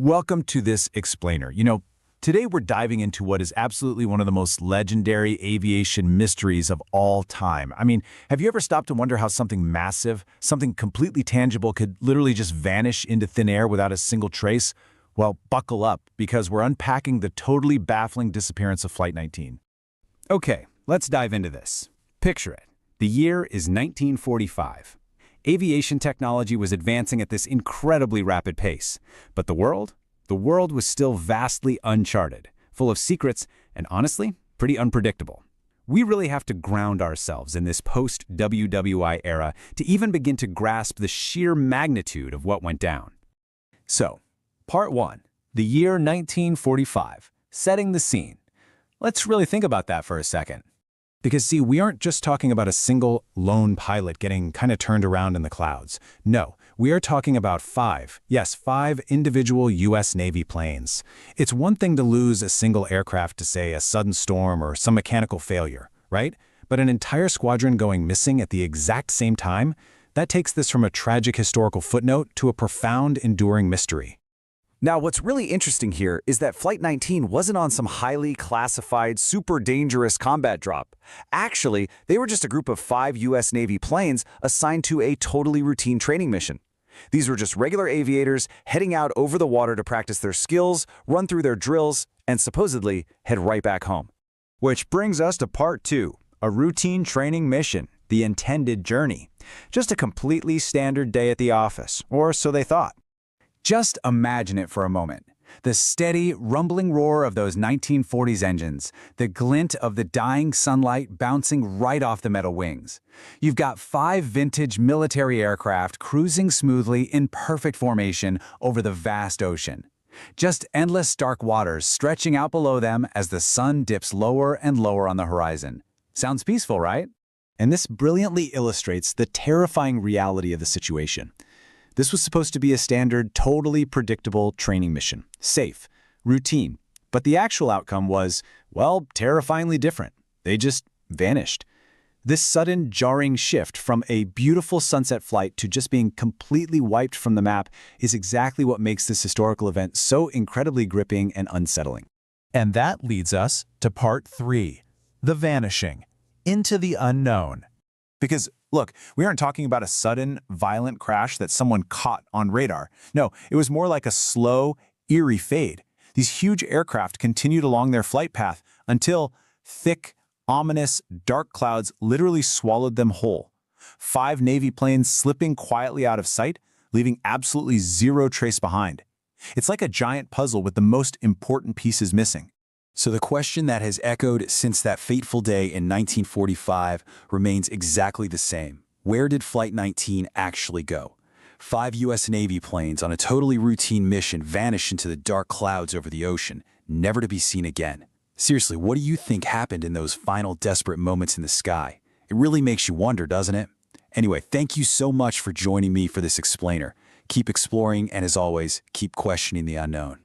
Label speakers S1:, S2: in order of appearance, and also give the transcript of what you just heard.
S1: Welcome to this explainer. Today we're diving into what is absolutely one of the most legendary aviation mysteries of all time. Have you ever stopped to wonder how something massive, something completely tangible could literally just vanish into thin air without a single trace? Well, buckle up, because we're unpacking the totally baffling disappearance of Flight 19.
S2: Okay, let's dive into this. Picture it. The year is 1945. Aviation technology was advancing at this incredibly rapid pace, but the world was still vastly uncharted, full of secrets, and honestly, pretty unpredictable. We really have to ground ourselves in this post-WWI era to even begin to grasp the sheer magnitude of what went down.
S1: So, Part 1, the year 1945, setting the scene. Let's really think about that for a second. Because see, we aren't just talking about a single lone pilot getting kind of turned around in the clouds. No, we are talking about five individual U.S. Navy planes. It's one thing to lose a single aircraft to, say, a sudden storm or some mechanical failure, right? But an entire squadron going missing at the exact same time? That takes this from a tragic historical footnote to a profound, enduring mystery.
S3: Now, what's really interesting here is that Flight 19 wasn't on some highly classified, super dangerous combat drop. Actually, they were just a group of 5 U.S. Navy planes assigned to a totally routine training mission. These were just regular aviators heading out over the water to practice their skills, run through their drills, and supposedly head right back home.
S4: Which brings us to Part 2, a routine training mission, the intended journey. Just a completely standard day at the office, or so they thought.
S2: Just imagine it for a moment. The steady, rumbling roar of those 1940s engines, the glint of the dying sunlight bouncing right off the metal wings. You've got 5 vintage military aircraft cruising smoothly in perfect formation over the vast ocean. Just endless dark waters stretching out below them as the sun dips lower and lower on the horizon. Sounds peaceful, right?
S1: And this brilliantly illustrates the terrifying reality of the situation. This was supposed to be a standard, totally predictable training mission. Safe, routine. But the actual outcome was, well, terrifyingly different. They just vanished. This sudden, jarring shift from a beautiful sunset flight to just being completely wiped from the map is exactly what makes this historical event so incredibly gripping and unsettling. And that leads us to Part 3, the vanishing, into the unknown. Because, look, we aren't talking about a sudden, violent crash that someone caught on radar. No, it was more like a slow, eerie fade. These huge aircraft continued along their flight path until thick, ominous, dark clouds literally swallowed them whole. 5 Navy planes slipping quietly out of sight, leaving absolutely zero trace behind. It's like a giant puzzle with the most important pieces missing. So the question that has echoed since that fateful day in 1945 remains exactly the same. Where did Flight 19 actually go? 5 U.S. Navy planes on a totally routine mission vanished into the dark clouds over the ocean, never to be seen again. Seriously, what do you think happened in those final desperate moments in the sky? It really makes you wonder, doesn't it? Anyway, thank you so much for joining me for this explainer. Keep exploring, and as always, keep questioning the unknown.